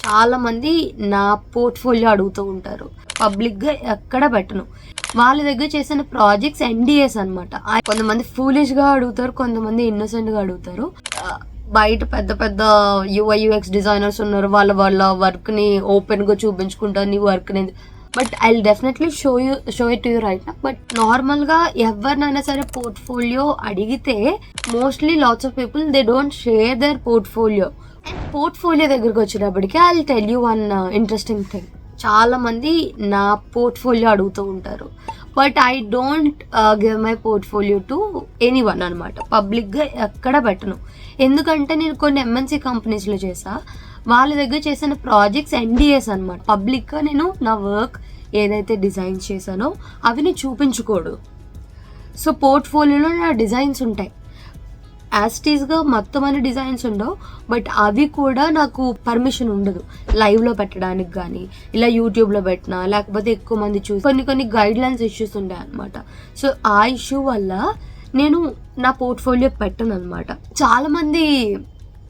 చాలామంది నా పోర్ట్ఫోలియో అడుగుతూ ఉంటారు. పబ్లిక్గా ఎక్కడ పెట్టను. వాళ్ళ దగ్గర చేసిన ప్రాజెక్ట్స్ ఎన్డిఏస్ అనమాట. కొంతమంది ఫూలిష్గా అడుగుతారు, కొంతమంది ఇన్నోసెంట్గా అడుగుతారు. బయట పెద్ద పెద్ద యూఐ/యూఎక్స్ డిజైనర్స్ ఉన్నారు, వాళ్ళ వర్క్ని ఓపెన్గా చూపించుకుంటారు, నీ వర్క్ని. But I definitely show it you right నా. బట్ నార్మల్గా ఎవరినైనా సరే పోర్ట్ఫోలియో అడిగితే mostly lots of people they don't share their portfolio. And portfolio దగ్గరికి వచ్చేటప్పటికి I will tell you one interesting thing. చాలామంది నా పోర్ట్ఫోలియో అడుగుతూ ఉంటారు, but I don't give my portfolio to anyone అనమాట. పబ్లిక్గా ఎక్కడ పెట్టను. ఎందుకంటే నేను కొన్ని ఎంఎన్సీ కంపెనీస్లో చేసా, వాళ్ళ దగ్గర చేసిన ప్రాజెక్ట్స్ ఎన్డిఏస్ అనమాట. పబ్లిక్గా నేను నా వర్క్ ఏదైతే డిజైన్స్ చేశానో అవి నేను చూపించుకోడు. సో పోర్ట్ఫోలియోలో నా డిజైన్స్ ఉంటాయి, యాస్టీస్గా మొత్తం అన్ని డిజైన్స్ ఉండవు, బట్ అవి కూడా నాకు పర్మిషన్ ఉండదు లైవ్లో పెట్టడానికి కానీ, ఇలా యూట్యూబ్లో పెట్టినా, లేకపోతే ఎక్కువ మంది చూసి కొన్ని గైడ్లైన్స్ ఇష్యూస్ ఉంటాయి అనమాట. సో ఆ ఇష్యూ వల్ల నేను నా పోర్ట్ఫోలియో పెట్టను అనమాట.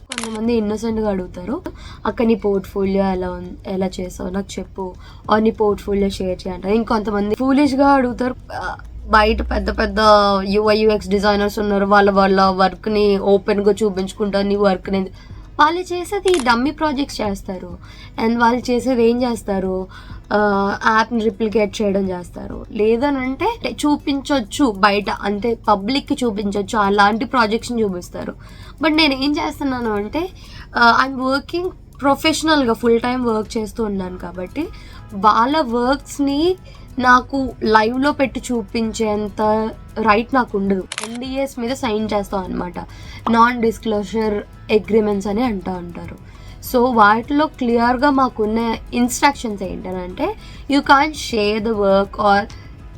కొంతమంది ఇన్నోసెంట్గా అడుగుతారు, అక్క నీ పోర్ట్ఫోలియో ఎలా చేసావు నాకు చెప్పు, నీ పోర్ట్ఫోలియో షేర్ చేయంటారు. ఇంకొంతమంది ఫూలిష్గా అడుగుతారు. బయట పెద్ద పెద్ద యూఐ/యూఎక్స్ డిజైనర్స్ ఉన్నారు, వాళ్ళ వర్క్ని ఓపెన్గా చూపించుకుంటారు, నీ వర్క్ని. వాళ్ళు చేసేది డమ్మీ ప్రాజెక్ట్స్ చేస్తారు. అండ్ వాళ్ళు చేసేది ఏం చేస్తారు, యాప్ని రిప్లికేట్ చేయడం చేస్తారు. లేదనంటే చూపించవచ్చు బయట, అంతే పబ్లిక్కి చూపించవచ్చు, అలాంటి ప్రాజెక్ట్స్ని చూపిస్తారు. బట్ నేను ఏం చేస్తున్నాను అంటే ఐఎమ్ వర్కింగ్ ప్రొఫెషనల్గా ఫుల్ టైం వర్క్ చేస్తూ ఉన్నాను కాబట్టి వాళ్ళ వర్క్స్ని నాకు లైవ్లో పెట్టి చూపించేంత రైట్ నాకు ఉండదు. ఎన్డిఏస్ మీద సైన్ చేస్తాం అనమాట, నాన్ డిస్క్లోజర్ అగ్రిమెంట్స్ అని అంటూ ఉంటారు. సో వాటిలో క్లియర్గా మాకున్న ఇన్స్ట్రక్షన్స్ ఏంటంటే you can't share the work or,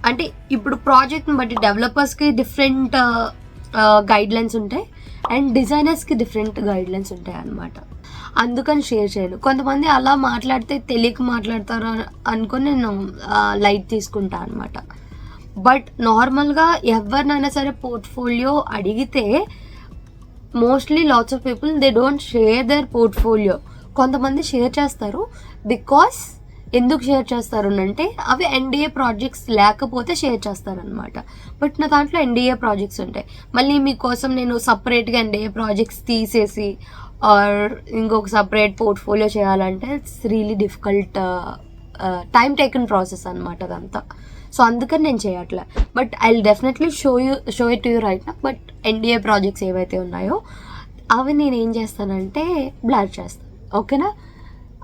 అంటే ఇప్పుడు ప్రాజెక్ట్ని బట్టి డెవలపర్స్కి డిఫరెంట్ గైడ్లైన్స్ ఉంటాయి అండ్ డిజైనర్స్కి డిఫరెంట్ గైడ్లైన్స్ ఉంటాయి అన్నమాట. అందుకని షేర్ చేయను. కొంతమంది అలా మాట్లాడితే తెలియక మాట్లాడతారు అనుకొని నేను లైట్ తీసుకుంటా అనమాట. బట్ నార్మల్గా ఎవరినైనా సరే పోర్ట్ఫోలియో అడిగితే mostly lots of people they don't share their portfolio. కొంతమంది షేర్ చేస్తారు, బికాస్ ఎందుకు షేర్ చేస్తారు అంటే అవి ఎన్డిఏ ప్రాజెక్ట్స్ లేకపోతే షేర్ చేస్తారనమాట. బట్ నా దాంట్లో ఎన్డిఏ ప్రాజెక్ట్స్ ఉంటాయి. మళ్ళీ మీకోసం నేను సపరేట్గా ఎన్డిఏ ప్రాజెక్ట్స్ తీసేసి ఆర్ ఇంకొక సపరేట్ పోర్ట్ఫోలియో చేయాలంటే it's really difficult, time taken process అనమాట అదంతా. సో అందుకని నేను చేయట్లే. But I will definitely show it you right నా. బట్ ఎన్డిఏ ప్రాజెక్ట్స్ ఏవైతే ఉన్నాయో అవి నేను ఏం చేస్తానంటే బ్లర్ చేస్తాను, ఓకేనా?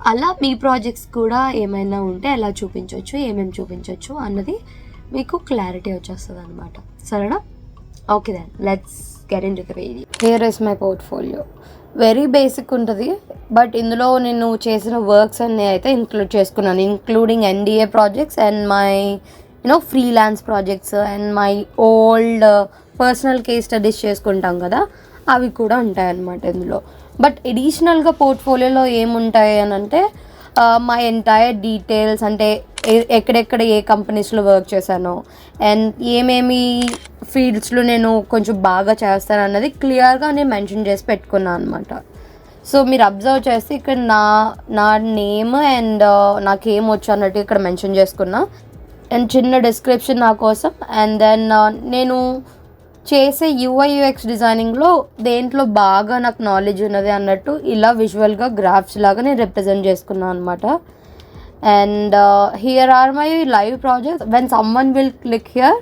అలా మీ ప్రాజెక్ట్స్ కూడా ఏమైనా ఉంటే ఎలా చూపించవచ్చు, ఏమేమి చూపించవచ్చు అన్నది మీకు క్లారిటీ వచ్చేస్తుంది అనమాట. సరేనా? Okay then let's get into the video. Here is my portfolio. Very basic ఉంటుంది, బట్ ఇందులో నేను చేసిన వర్క్స్ అన్నీ అయితే ఇంక్లూడ్ చేసుకున్నాను, including NDA projects and my freelance projects and my old personal case studies చేసుకుంటాం కదా, అవి కూడా ఉంటాయన్నమాట ఇందులో. బట్ ఎడిషనల్గా పోర్ట్ఫోలియోలో ఏముంటాయి అని అంటే మై ఎంటైర్ డీటెయిల్స్, అంటే ఎక్కడెక్కడ ఏ కంపెనీస్లో వర్క్ చేశానో అండ్ ఏమేమి ఫీల్డ్స్లో నేను కొంచెం బాగా చేస్తాను అన్నది క్లియర్గా నేను మెన్షన్ చేసి పెట్టుకున్నాను అనమాట. సో మీరు అబ్జర్వ్ చేస్తే ఇక్కడ నా నేమ్ అండ్ నాకేమొచ్చు అన్నట్టు ఇక్కడ మెన్షన్ చేసుకున్నా అండ్ చిన్న డిస్క్రిప్షన్ నా కోసం. అండ్ దెన్ నేను చేసే యూఐ/యూఎక్స్ డిజైనింగ్లో దేంట్లో బాగా నాకు నాలెడ్జ్ ఉన్నది అన్నట్టు ఇలా విజువల్గా గ్రాఫ్స్ లాగా నేను రిప్రజెంట్ చేసుకున్నాను అనమాట. And here are my live projects. When someone will click here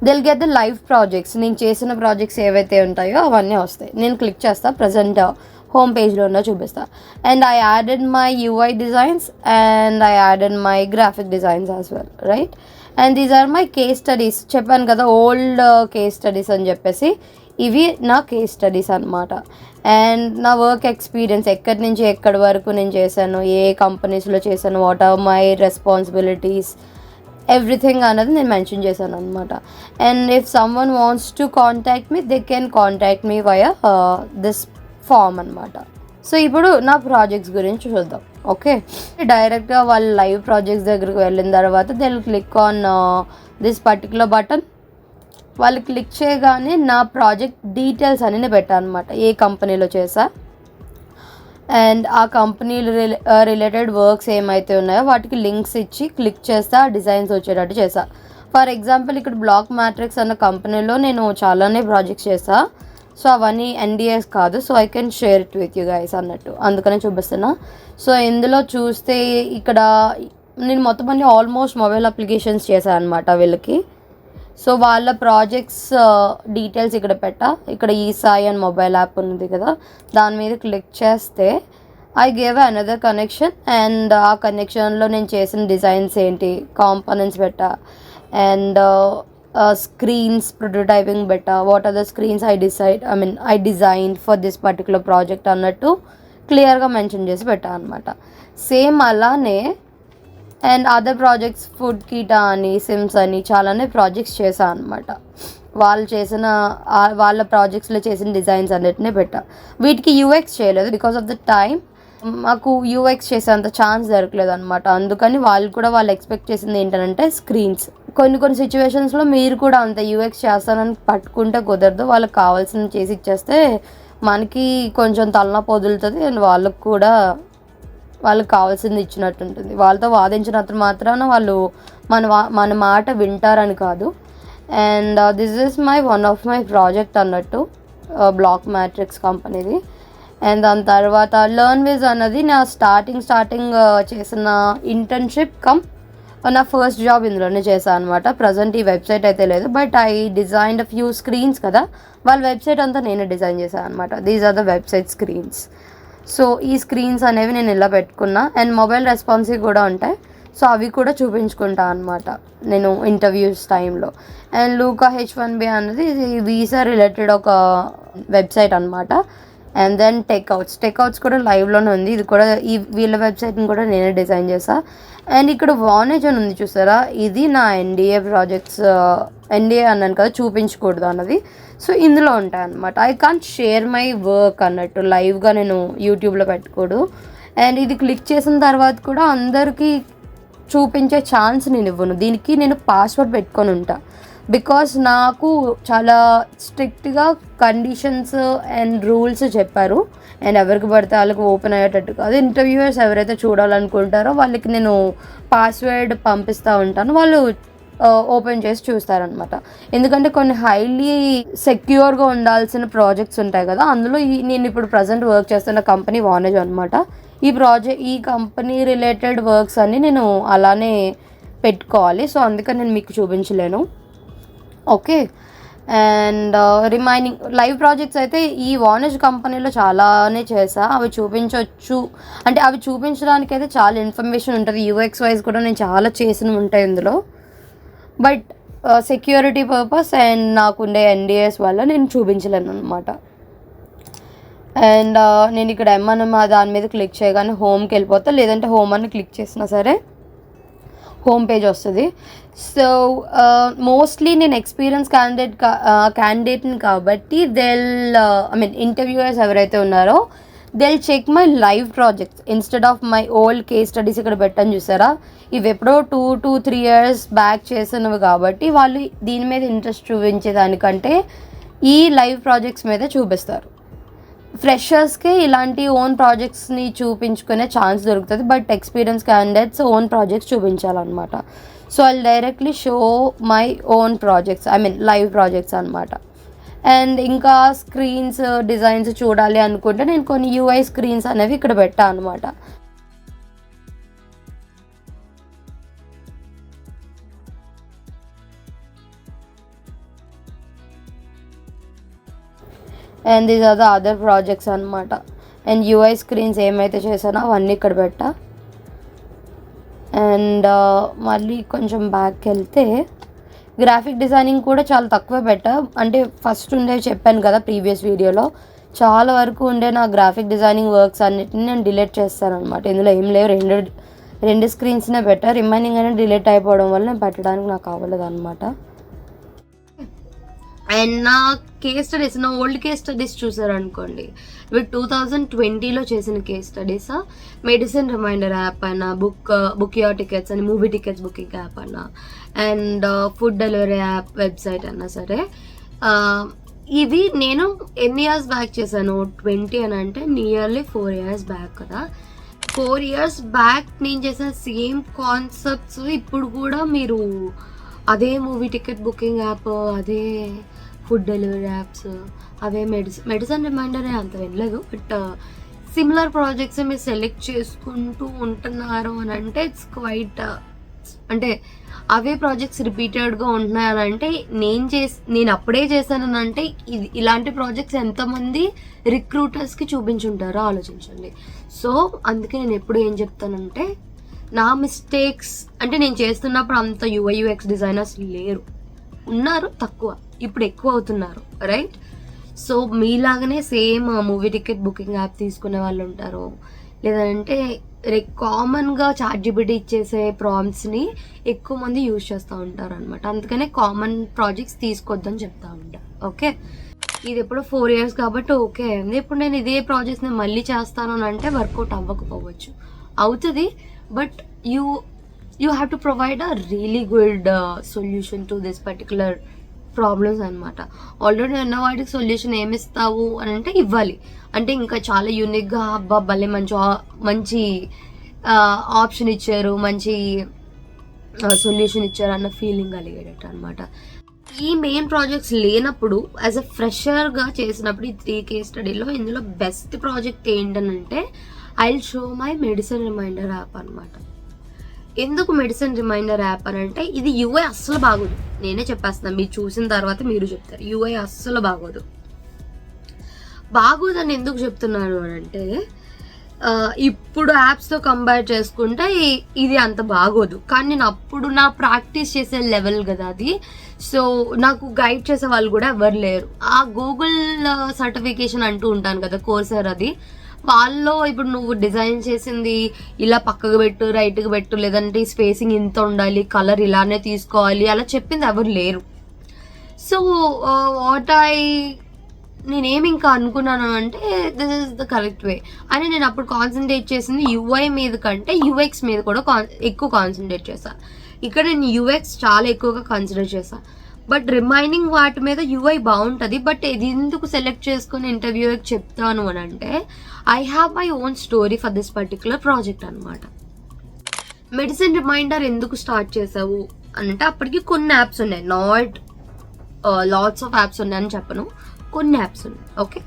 they'll get the live projects. నేను చేసిన ప్రాజెక్ట్స్ ఏవైతే ఉంటాయో అవన్నీ వస్తాయి. నేను క్లిక్ చేస్తా, ప్రజెంట్ హోమ్ పేజ్లో ఉన్న చూపిస్తా. And I added my UI designs and I added my graphic designs as well, right? And these are my case studies. చెప్పాను కదా ఓల్డ్ కేస్ స్టడీస్ అని చెప్పేసి, ఇవి నా కేస్ స్టడీస్ అనమాట. అండ్ నా వర్క్ ఎక్స్పీరియన్స్ ఎక్కడి నుంచి ఎక్కడి వరకు నేను చేశాను, ఏ కంపెనీస్లో చేశాను, what are my responsibilities, everything అనేది నేను మెన్షన్ చేశాను అనమాట. And if someone wants to contact me they can contact me via this form అనమాట. సో ఇప్పుడు నా ప్రాజెక్ట్స్ గురించి చూద్దాం. ఓకే, డైరెక్ట్గా వాళ్ళ లైవ్ ప్రాజెక్ట్స్ దగ్గరికి వెళ్ళిన తర్వాత they will click on this particular button. వాళ్ళు క్లిక్ చేయగానే నా ప్రాజెక్ట్ డీటెయిల్స్ అన్నీ పెట్టాను అనమాట, ఏ కంపెనీలో చేసా అండ్ ఆ కంపెనీ రిలేటెడ్ వర్క్స్ ఏమైతే ఉన్నాయో వాటికి లింక్స్ ఇచ్చి క్లిక్ చేస్తే ఆ డిజైన్స్ వచ్చేటట్టు చేసా. ఫర్ ఎగ్జాంపుల్ ఇక్కడ బ్లాక్ మ్యాట్రిక్స్ అన్న కంపెనీలో నేను చాలానే ప్రాజెక్ట్స్ చేసా. సో అవన్నీ ఎన్డిఎస్ కాదు. So I can share it with you guys అన్నట్టు, అందుకనే చూపిస్తున్నా. సో ఇందులో చూస్తే ఇక్కడ నేను మొత్తం అన్ని ఆల్మోస్ట్ మొబైల్ అప్లికేషన్స్ చేశాను అనమాట వీళ్ళకి. సో వాళ్ళ ప్రాజెక్ట్స్ డీటెయిల్స్ ఇక్కడ పెట్టా. ఇక్కడ ఈ సాయి అని మొబైల్ యాప్ ఉంది కదా, దాని మీద క్లిక్ చేస్తే I gave another connection. And ఆ కనెక్షన్లో నేను చేసిన డిజైన్స్ ఏంటి, కాంపోనెంట్స్ పెట్టా. అండ్ స్క్రీన్స్ ప్రొటోటైపింగ్ పెట్టా. What are the screens I design for this particular project అన్నట్టు క్లియర్గా మెన్షన్ చేసి పెట్టా అనమాట. సేమ్ అలానే and other projects food Keeta అని, సిమ్స్ అని చాలానే ప్రాజెక్ట్స్ చేశాను అనమాట. వాళ్ళు చేసిన వాళ్ళ ప్రాజెక్ట్స్లో చేసిన డిజైన్స్ అన్నిటినే పెట్టా. వీటికి యూఎక్స్ చేయలేదు బికాస్ ఆఫ్ ద టైం. మాకు యూఎక్స్ చేసేంత ఛాన్స్ దొరకలేదు అనమాట. అందుకని వాళ్ళు ఎక్స్పెక్ట్ చేసింది ఏంటంటే స్క్రీన్స్. కొన్ని సిచ్యువేషన్స్లో మీరు కూడా అంత యూఎక్స్ చేస్తానని పట్టుకుంటే కుదరదు. వాళ్ళకి కావాల్సింది చేసి ఇచ్చేస్తే మనకి కొంచెం తలనొప్పి వదులుతుంది. అండ్ వాళ్ళకి కావాల్సింది ఇచ్చినట్టు ఉంటుంది. వాళ్ళతో వాదించినంత మాత్రాన వాళ్ళు మన మాట వింటారని కాదు. And this is one of my project అన్నట్టు, బ్లాక్ మ్యాట్రిక్స్ కంపెనీది. అండ్ దాని తర్వాత లెర్న్విజ్ అన్నది నా స్టార్టింగ్ చేసిన ఇంటర్న్షిప్ నా ఫస్ట్ జాబ్ ఇందులోనే చేశాను అనమాట. ప్రజెంట్ ఈ వెబ్సైట్ అయితే లేదు, but I designed few screens కదా, వాళ్ళ వెబ్సైట్ అంతా నేనే డిజైన్ చేశాను అనమాట. These are the website screens. So ఈ స్క్రీన్స్ అనేవి నేను ఇలా పెట్టుకున్నా. అండ్ మొబైల్ రెస్పాన్సివ్ కూడా ఉంటాయి. సో అవి కూడా చూపించుకుంటా అనమాట నేను ఇంటర్వ్యూస్ టైంలో. అండ్ లూకా H1B అనేది వీసా రిలేటెడ్ ఒక వెబ్సైట్ అనమాట. అండ్ దెన్ టెక్అవుట్స్ కూడా లైవ్లోనే ఉంది. ఇది కూడా వీళ్ళ వెబ్సైట్ని కూడా నేనే డిజైన్ చేసా. అండ్ ఇక్కడ వానేజ్ అని ఉంది చూసారా, ఇది నా ఎన్డిఏ ప్రాజెక్ట్స్. ఎన్డిఏ అన్నాను కదా, చూపించకూడదు అన్నది. సో ఇందులో ఉంటాయి అనమాట. I can't share my work అన్నట్టు లైవ్గా నేను యూట్యూబ్లో పెట్టుకోడు. అండ్ ఇది క్లిక్ చేసిన తర్వాత కూడా అందరికీ చూపించే ఛాన్స్ నేను ఇవ్వను. దీనికి నేను పాస్వర్డ్ పెట్టుకొని ఉంటా. బికాస్ నాకు చాలా స్ట్రిక్ట్గా కండిషన్స్ అండ్ రూల్స్ చెప్పారు. అండ్ ఎవరికి పడితే వాళ్ళకి ఓపెన్ అయ్యేటట్టు కాదు. ఇంటర్వ్యూయర్స్ ఎవరైతే చూడాలనుకుంటారో వాళ్ళకి నేను పాస్వర్డ్ పంపిస్తూ ఉంటాను. వాళ్ళు ఓపెన్ చేసి చూస్తారనమాట. ఎందుకంటే కొన్ని హైలీ సెక్యూర్గా ఉండాల్సిన ప్రాజెక్ట్స్ ఉంటాయి కదా, అందులో నేను ఇప్పుడు ప్రజెంట్ వర్క్ చేస్తున్న కంపెనీ వానేజ్ అనమాట. ఈ కంపెనీ రిలేటెడ్ వర్క్స్ అన్నీ నేను అలానే పెట్టుకోవాలి. సో అందుకని నేను మీకు చూపించలేను. Okay. And remaining live projects అయితే ఈ వానేజ్ కంపెనీలో చాలానే చేసా. అవి చూపించవచ్చు, అంటే అవి చూపించడానికి అయితే చాలా ఇన్ఫర్మేషన్ ఉంటుంది. యూఎక్స్ వైజ్ కూడా నేను చాలా చేసినవి ఉంటాయి ఇందులో. బట్ సెక్యూరిటీ పర్పస్ అండ్ నాకుండే ఎన్డిఎస్ వల్ల నేను చూపించలేను అనమాట. అండ్ నేను ఇక్కడ దాని మీద క్లిక్ చేయగానే హోమ్కి వెళ్ళిపోతా. లేదంటే హోమ్ అని క్లిక్ చేసినా సరే హోమ్ పేజ్ వస్తుంది. సో మోస్ట్లీ నేను ఎక్స్పీరియన్స్ క్యాండిడేట్ని కాబట్టి ఇంటర్వ్యూయర్స్ ఎవరైతే ఉన్నారో they'll check my live projects instead of my old case studies. ఇక్కడ పెట్టని చూసారా, ఇవి ఎప్పుడో 2 to 3 years బ్యాక్ చేసినవి కాబట్టి వాళ్ళు దీని మీద ఇంట్రెస్ట్ చూపించేదానికంటే ఈ లైవ్ ప్రాజెక్ట్స్ మీద చూపిస్తారు. ఫ్రెషర్స్కి ఇలాంటి ఓన్ ప్రాజెక్ట్స్ని చూపించుకునే ఛాన్స్ దొరుకుతుంది. But experience candidates own projects చూపించాలన్నమాట. So I directly show my own projects, live projects అనమాట. అండ్ ఇంకా స్క్రీన్స్ డిజైన్స్ చూడాలి అనుకుంటే నేను కొన్ని యూఐ స్క్రీన్స్ అనేవి ఇక్కడ పెట్టా అనమాట. And these are the other projects అనమాట. అండ్ యూఐ స్క్రీన్స్ ఏమైతే చేశానో అవన్నీ ఇక్కడ పెట్టా. అండ్ మళ్ళీ కొంచెం బ్యాక్ వెళ్తే గ్రాఫిక్ డిజైనింగ్ కూడా చాలా తక్కువ పెట్టా. అంటే ఫస్ట్ ఉండేవి చెప్పాను కదా ప్రీవియస్ వీడియోలో, చాలా వరకు ఉండే నా గ్రాఫిక్ డిజైనింగ్ వర్క్స్ అన్నిటిని నేను డిలీట్ చేస్తాను అనమాట. ఇందులో ఏం లేవు, రెండు స్క్రీన్స్నే పెట్టా. రిమైనింగ్ అనేది డిలీట్ అయిపోవడం వల్ల నేను పెట్టడానికి నాకు అవ్వలేదు అనమాట. అండ్ నా కేస్ స్టడీస్, నా ఓల్డ్ కేస్ స్టడీస్ చూసారనుకోండి, ఇవి 2020లో చేసిన case studies. Medicine reminder app అన్న, బుక్ యువర్ టికెట్స్ అని, మూవీ టికెట్స్ బుకింగ్ యాప్ అన్న, and food delivery app website అన్నా సరే, ఇవి నేను ఎన్ని ఇయర్స్ బ్యాక్ చేశాను, 20 అని అంటే నియర్లీ 4 years బ్యాక్ కదా. 4 years బ్యాక్ నేను చేసిన సేమ్ కాన్సెప్ట్స్ ఇప్పుడు కూడా మీరు అదే మూవీ టికెట్ బుకింగ్ యాప్, అదే ఫుడ్ డెలివరీ యాప్స్, అవే మెడిసిన్ రిమైండర్ అంత వెళ్ళలేదు, బట్ సిమిలర్ ప్రాజెక్ట్స్ మీరు సెలెక్ట్ చేసుకుంటూ ఉంటున్నారు అని అంటే ఇట్స్ క్వైట్, అంటే అవే ప్రాజెక్ట్స్ రిపీటెడ్గా ఉంటున్నాయని అంటే నేను అప్పుడే చేశానని అంటే ఇలాంటి ప్రాజెక్ట్స్ ఎంతమంది రిక్రూటర్స్కి చూపించుంటారో ఆలోచించండి. సో అందుకే నేను ఎప్పుడు ఏం చెప్తానంటే, నా మిస్టేక్స్ అంటే నేను చేస్తున్నప్పుడు అంత UI/UX డిజైనర్స్ లేరు, ఉన్నారు తక్కువ, ఇప్పుడు ఎక్కువ అవుతున్నారు, రైట్? సో మీలాగనే same movie ticket booking app తీసుకునే వాళ్ళు ఉంటారు, లేదంటే కామన్గా ChatGPT ఇచ్చేసే ప్రాంప్ట్స్ని ఎక్కువ మంది యూజ్ చేస్తూ ఉంటారు అనమాట. అందుకనే కామన్ ప్రాజెక్ట్స్ తీసుకోవద్దని చెప్తా ఉంటారు. ఓకే, ఇది ఎప్పుడు 4 years కాబట్టి ఓకే అయింది. ఇప్పుడు నేను ఇదే ప్రాజెక్ట్స్ని మళ్ళీ చేస్తాను అని అంటే వర్కౌట్ అవ్వకపోవచ్చు, అవుతుంది, but you have to provide a really good solution to this particular problems అనమాట. ఆల్రెడీ ఉన్న వాటికి సొల్యూషన్ ఏమిస్తావు అని అంటే ఇవ్వాలి, అంటే ఇంకా చాలా యూనిక్గా అబ్బా భలే మంచి ఆప్షన్ ఇచ్చారు, మంచి సొల్యూషన్ ఇచ్చారు అన్న ఫీలింగ్ కలిగేటట్టు అనమాట. ఈ మెయిన్ ప్రాజెక్ట్స్ లేనప్పుడు యాజ్ అ ఫ్రెషర్గా చేసినప్పుడు ఈ 3 case స్టడీలో ఇందులో బెస్ట్ ప్రాజెక్ట్ ఏంటనంటే I will show my medicine reminder app అనమాట. ఎందుకు మెడిసిన్ రిమైండర్ యాప్ అని అంటే ఇది UI అస్సలు బాగోదు, నేనే చెప్పేస్తున్నాను, మీరు చూసిన తర్వాత మీరు చెప్తారు UI అస్సలు బాగోదని ఎందుకు చెప్తున్నాను అని అంటే, ఇప్పుడు యాప్స్తో కంపేర్ చేసుకుంటే ఇది అంత బాగోదు, కానీ నేను అప్పుడు నా ప్రాక్టీస్ చేసే లెవెల్ కదా అది. సో నాకు గైడ్ చేసే వాళ్ళు కూడా ఎవరు లేరు. ఆ గూగుల్ సర్టిఫికేషన్ అంటూ ఉంటాను కదా, కోర్సర్, అది వాళ్ళలో ఇప్పుడు నువ్వు డిజైన్ చేసింది ఇలా పక్కకు పెట్టు, రైట్కి పెట్టు, లేదంటే స్పేసింగ్ ఇంత ఉండాలి, కలర్ ఇలానే తీసుకోవాలి, అలా చెప్పింది ఎవరు లేరు. సో నేనేమి ఇంకా అనుకున్నాను అంటే this is the correct way అని నేను అప్పుడు కాన్సన్ట్రేట్ చేసింది UI మీద కంటే UX మీద కూడా ఎక్కువ కాన్సన్ట్రేట్ చేశాను. ఇక్కడ నేను UX చాలా ఎక్కువగా కన్సిడర్ చేశాను, బట్ రిమైనింగ్ వాటి మీద UI బాగుంటుంది. బట్ ఇది ఎందుకు సెలెక్ట్ చేసుకుని ఇంటర్వ్యూకి చెప్తాను అని అంటే I have my own story for this particular project అనమాట. మెడిసిన్ రిమైండర్ ఎందుకు స్టార్ట్ చేసావు అని అంటే అప్పటికి కొన్ని యాప్స్ ఉన్నాయి, నాట్ లాట్స్ ఆఫ్ యాప్స్ ఉన్నాయని చెప్పను, కొన్ని యాప్స్ ఉన్నాయి. ఓకే,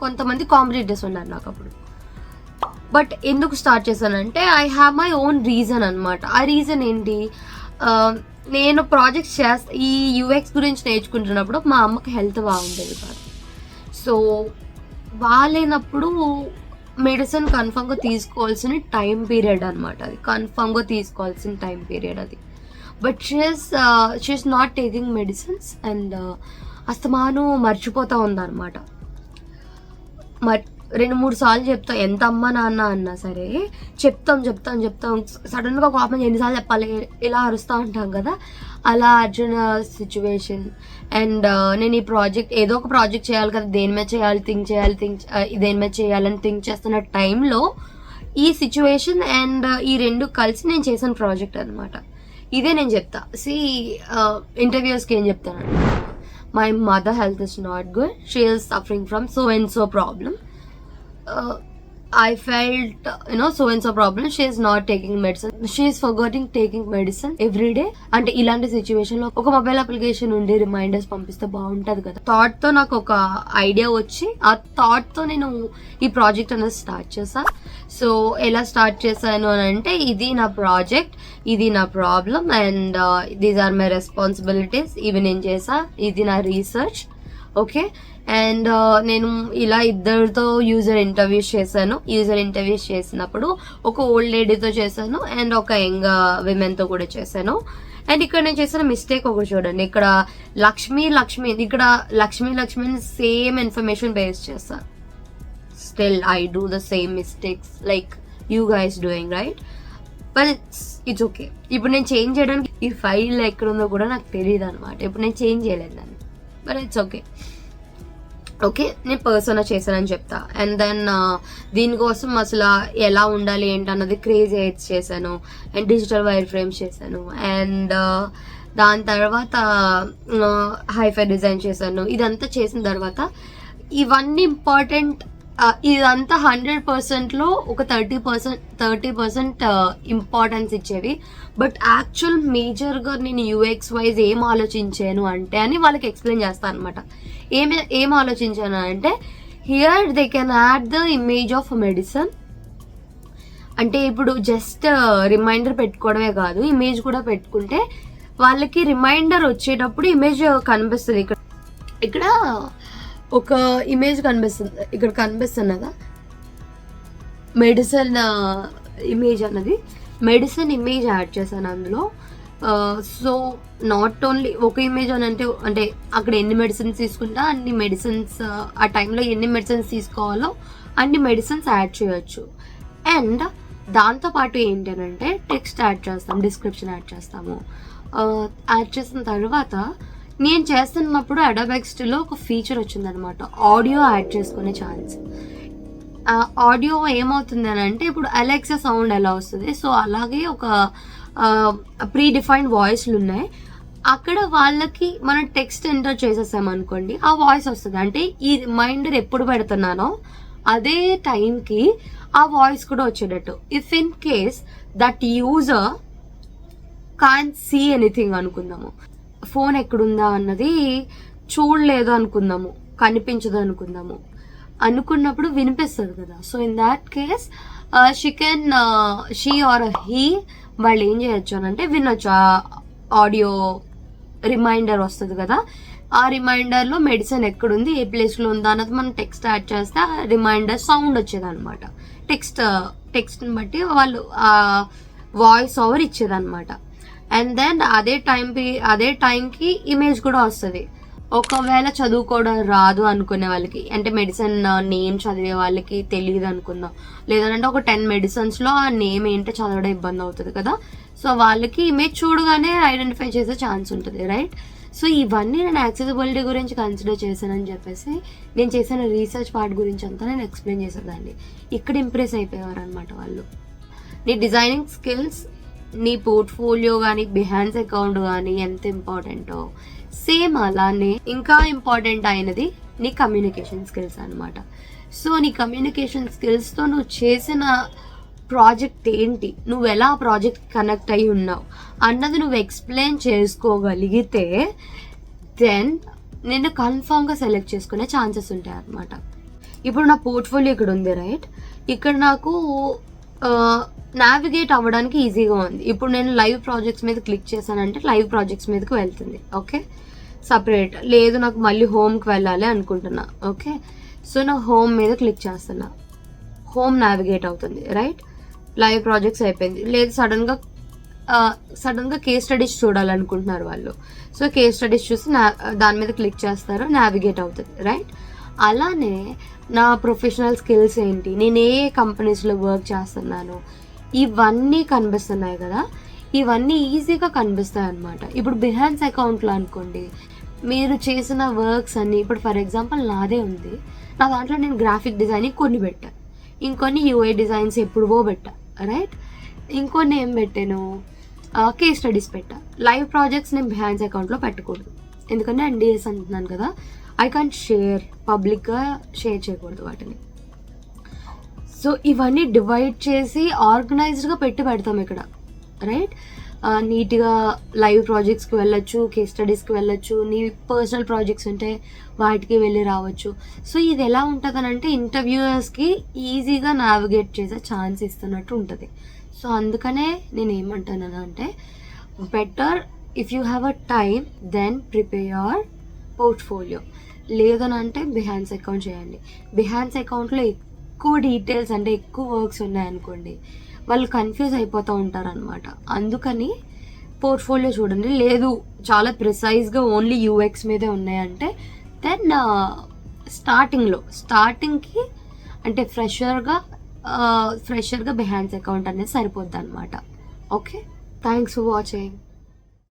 కొంతమంది కాంపిటీటర్స్ ఉన్నారు నాకు అప్పుడు. బట్ ఎందుకు స్టార్ట్ చేశానంటే I have my own reason అనమాట. ఆ రీజన్ ఏంటి, నేను ప్రాజెక్ట్స్ ఈ UX గురించి నేర్చుకుంటున్నప్పుడు మా అమ్మకి హెల్త్ బాగుండేది కాదు. సో బాగాలేనప్పుడు మెడిసిన్ కన్ఫామ్గా తీసుకోవాల్సిన టైం పీరియడ్ అనమాట, అది కన్ఫామ్గా తీసుకోవాల్సిన టైం పీరియడ్ అది. But she is not taking medicines and అస్తమాను మర్చిపోతూ ఉందన్నమాట. 2-3 సార్లు చెప్తా, ఎంత అమ్మ నాన్న అన్నా సరే చెప్తాం. సడన్గా ఒక ఆపం ఎన్నిసార్లు చెప్పాలి, ఇలా అరుస్తూ ఉంటాం కదా, అలా అర్జున సిచ్యువేషన్. అండ్ నేను ఈ ప్రాజెక్ట్ ఏదో ఒక ప్రాజెక్ట్ చేయాలి కదా, దేని మీద చేయాలి దేని మీద చేయాలని థింక్ చేస్తున్న టైంలో ఈ సిచ్యువేషన్ అండ్ ఈ రెండు కలిసి నేను చేసిన ప్రాజెక్ట్ అనమాట. ఇదే నేను చెప్తా. ఇంటర్వ్యూస్కి ఏం చెప్తాను, my mother health is not good, she is suffering from so and so problem, I felt, so and so problem, she is not taking medicine, she is forgetting taking medicine every day. అంటే ఇలాంటి situation లో ఒక mobile application ఉండి reminders పంపిస్తే బాగుంటది కదా. Thought తో నాకు ఒక ఐడియా వచ్చి ఆ థాట్ తో నేను ఈ ప్రాజెక్ట్ అనేది స్టార్ట్ చేశా. సో ఎలా స్టార్ట్ చేశాను అని అంటే, ఇది నా ప్రాజెక్ట్, ఇది నా problem and these are my responsibilities, ఇవి నేను చేసా, ఇది నా రీసెర్చ్. ఓకే, అండ్ నేను ఇలా ఇద్దరితో యూజర్ ఇంటర్వ్యూస్ చేసినప్పుడు ఒక ఓల్డ్ లేడీతో చేశాను అండ్ ఒక యంగ్ విమెన్తో కూడా చేశాను. అండ్ ఇక్కడ నేను చేసిన మిస్టేక్ ఒకటి చూడండి, ఇక్కడ లక్ష్మి ఇక్కడ లక్ష్మిని సేమ్ ఇన్ఫర్మేషన్ బేస్ చేస్తాను. Still I do the same mistakes like you guys doing, right? But it's okay. ఇప్పుడు నేను చేంజ్ చేయడానికి ఈ ఫైల్ ఎక్కడ ఉందో కూడా నాకు తెలియదు అనమాట, ఇప్పుడు నేను చేంజ్ చేయలేదు దాన్ని, బట్ ఇట్స్ ఓకే. ఓకే, నేను పర్సనా చేశానని చెప్తా. అండ్ దెన్ దీనికోసం అసలు ఎలా ఉండాలి ఏంటి అన్నది క్రేజ్ ఎయిడ్స్ చేశాను అండ్ డిజిటల్ వైర్ ఫ్రేమ్స్ చేశాను అండ్ దాని తర్వాత హైఫై డిజైన్ చేశాను. ఇదంతా చేసిన తర్వాత ఇవన్నీ ఇంపార్టెంట్. ఇదంతా 100%లో ఒక 30% ఇంపార్టెన్స్ ఇచ్చేవి. బట్ యాక్చువల్ మేజర్గా నేను యూఎక్స్ వైజ్ ఏం ఆలోచించాను అంటే అని వాళ్ళకి ఎక్స్ప్లెయిన్ చేస్తాను అనమాట. ఏం ఆలోచించాను అంటే, here they can add the image of medicine. అంటే ఇప్పుడు జస్ట్ రిమైండర్ పెట్టుకోవడమే కాదు, ఇమేజ్ కూడా పెట్టుకుంటే వాళ్ళకి రిమైండర్ వచ్చేటప్పుడు ఇమేజ్ కనిపిస్తుంది. ఇక్కడ ఒక ఇమేజ్ కనిపిస్తుంది, ఇక్కడ కనిపిస్తున్నదా మెడిసిన్ ఇమేజ్ అన్నది. మెడిసిన్ ఇమేజ్ యాడ్ చేశాను అందులో. సో నాట్ ఓన్లీ ఒక ఇమేజ్ అని అంటే అక్కడ ఎన్ని మెడిసిన్స్ తీసుకుంటా అన్ని మెడిసిన్స్, ఆ టైంలో ఎన్ని మెడిసిన్స్ తీసుకోవాలో అన్ని మెడిసిన్స్ యాడ్ చేయొచ్చు. అండ్ దాంతోపాటు ఏంటి అని అంటే టెక్స్ట్ యాడ్ చేస్తాం, డిస్క్రిప్షన్ యాడ్ చేస్తాము. యాడ్ చేసిన తర్వాత నేను చేస్తున్నప్పుడు అడోబ్ ఎక్స్లో ఒక ఫీచర్ వచ్చిందనమాట, ఆడియో యాడ్ చేసుకునే ఛాన్స్. ఆడియో ఏమవుతుంది అని అంటే ఇప్పుడు అలెక్సా సౌండ్ ఎలా వస్తుంది, సో అలాగే ఒక ప్రీ డిఫైన్డ్ వాయిస్లు ఉన్నాయి. అక్కడ వాళ్ళకి మనం టెక్స్ట్ ఎంటర్ చేసేసామనుకోండి, ఆ వాయిస్ వస్తుంది. అంటే ఈ రిమైండర్ ఎప్పుడు పెడుతున్నానో అదే టైంకి ఆ వాయిస్ కూడా వచ్చేటట్టు. If in case that user can't see anything అనుకుందాము, ఫోన్ ఎక్కడుందా అన్నది చూడలేదు అనుకుందాము, కనిపించదు అనుకున్నప్పుడు వినిపిస్తుంది కదా. So in that case she or he వాళ్ళు ఏం చేయొచ్చు అని అంటే వినొచ్చు. ఆడియో రిమైండర్ వస్తుంది కదా, ఆ రిమైండర్లో మెడిసిన్ ఎక్కడుంది, ఏ ప్లేస్లో ఉందా అన్నది మనం టెక్స్ట్ యాడ్ చేస్తే ఆ రిమైండర్ సౌండ్ వచ్చేదన్నమాట. టెక్స్ట్ని బట్టి వాళ్ళు వాయిస్ ఓవర్ ఇచ్చేదన్నమాట. అండ్ దెన్ అదే టైంకి ఇమేజ్ కూడా వస్తుంది. ఒకవేళ చదువుకోవడం రాదు అనుకునే వాళ్ళకి, అంటే మెడిసిన్ నేమ్ చదివే వాళ్ళకి తెలియదు అనుకుందాం, లేదంటే ఒక 10 మెడిసిన్స్లో ఆ నేమ్ ఏంటో చదవడం ఇబ్బంది అవుతుంది కదా. సో వాళ్ళకి ఇమేజ్ చూడగానే ఐడెంటిఫై చేసే ఛాన్స్ ఉంటుంది, రైట్. సో ఇవన్నీ నేను యాక్సెసిబిలిటీ గురించి కన్సిడర్ చేశానని చెప్పేసి నేను చేసిన రీసెర్చ్ పార్ట్ గురించి అంతా నేను ఎక్స్ప్లెయిన్ చేసేదాన్ని. ఇక్కడ ఇంప్రెస్ అయిపోయేవారు అనమాట వాళ్ళు. నీ డిజైనింగ్ స్కిల్స్, నీ పోర్ట్ఫోలియో కానీ బిహాన్స్ అకౌంట్ కానీ ఎంత ఇంపార్టెంటో, సేమ్ అలానే ఇంకా ఇంపార్టెంట్ అయినది నీ కమ్యూనికేషన్ స్కిల్స్ అనమాట. సో నీ కమ్యూనికేషన్ స్కిల్స్తో నువ్వు చేసిన ప్రాజెక్ట్ ఏంటి, నువ్వు ఎలా ప్రాజెక్ట్ కనెక్ట్ అయి ఉన్నావు అన్నది నువ్వు ఎక్స్ప్లెయిన్ చేసుకోగలిగితే దెన్ నేను కన్ఫామ్గా సెలెక్ట్ చేసుకునే ఛాన్సెస్ ఉంటాయి అనమాట. ఇప్పుడు నా పోర్ట్ఫోలియో ఇక్కడ ఉంది, రైట్. ఇక్కడ నాకు నావిగేట్ అవ్వడానికి ఈజీగా ఉంది. ఇప్పుడు నేను లైవ్ ప్రాజెక్ట్స్ మీద క్లిక్ చేశానంటే లైవ్ ప్రాజెక్ట్స్ మీదకి వెళ్తుంది, ఓకే. సపరేట్ లేదు, నాకు మళ్ళీ హోమ్కి వెళ్ళాలి అనుకుంటున్నా, ఓకే. సో నా హోమ్ మీద క్లిక్ చేస్తున్నా, హోమ్ నావిగేట్ అవుతుంది, రైట్. లైవ్ ప్రాజెక్ట్స్ అయిపోయింది. లేదు సడన్గా కేస్ స్టడీస్ చూడాలనుకుంటున్నారు వాళ్ళు, సో కేస్ స్టడీస్ చూసి దాని మీద క్లిక్ చేస్తారు, నావిగేట్ అవుతుంది, రైట్. అలానే నా ప్రొఫెషనల్ స్కిల్స్ ఏంటి, నేను ఏ కంపెనీస్లో వర్క్ చేస్తున్నాను, ఇవన్నీ కనిపిస్తున్నాయి కదా, ఇవన్నీ ఈజీగా కనిపిస్తాయి అన్నమాట. ఇప్పుడు బిహాన్స్ అకౌంట్లో అనుకోండి, మీరు చేసిన వర్క్స్ అన్ని, ఇప్పుడు ఫర్ ఎగ్జాంపుల్ నాదే ఉంది, నా దాంట్లో నేను గ్రాఫిక్ డిజైనింగ్ కొన్ని పెట్టా, ఇంకొన్ని యూఐ డిజైన్స్ ఎప్పుడువో పెట్టా, రైట్. ఇంకొన్ని ఏం పెట్టాను, కేస్ స్టడీస్ పెట్టా. లైవ్ ప్రాజెక్ట్స్ నేను బిహాన్స్ అకౌంట్లో పెట్టకూడదు, ఎందుకంటే NDAs అంటున్నాను కదా, ఐ కాంట్ షేర్, పబ్లిక్గా షేర్ చేయకూడదు వాటిని. సో ఇవన్నీ డివైడ్ చేసి ఆర్గనైజ్డ్గా పెడతాం ఇక్కడ, రైట్. నీట్గా లైవ్ ప్రాజెక్ట్స్కి వెళ్ళొచ్చు, కేస్ స్టడీస్కి వెళ్ళొచ్చు, నీ పర్సనల్ ప్రాజెక్ట్స్ ఉంటే వాటికి వెళ్ళి రావచ్చు. సో ఇది ఎలా ఉంటుంది అని అంటే ఇంటర్వ్యూయర్స్కి ఈజీగా నావిగేట్ చేసే ఛాన్స్ ఇస్తున్నట్టు ఉంటుంది. సో అందుకనే నేను ఏమంటాను అంటే better if you have a time then prepare your portfolio. లేదనంటే బిహాన్స్ అకౌంట్ చేయండి. బిహాన్స్ అకౌంట్లో ఎక్కువ డీటెయిల్స్ అంటే ఎక్కువ వర్క్స్ ఉన్నాయనుకోండి, వాళ్ళు కన్ఫ్యూజ్ అయిపోతూ ఉంటారనమాట. అందుకని పోర్ట్ఫోలియో చూడండి. లేదు చాలా ప్రిసైజ్గా ఓన్లీ యూఎక్స్ మీదే ఉన్నాయంటే దెన్ స్టార్టింగ్కి అంటే ఫ్రెషర్గా బిహాన్స్ అకౌంట్ అనేది సరిపోద్ది అనమాట. Okay, thanks for watching.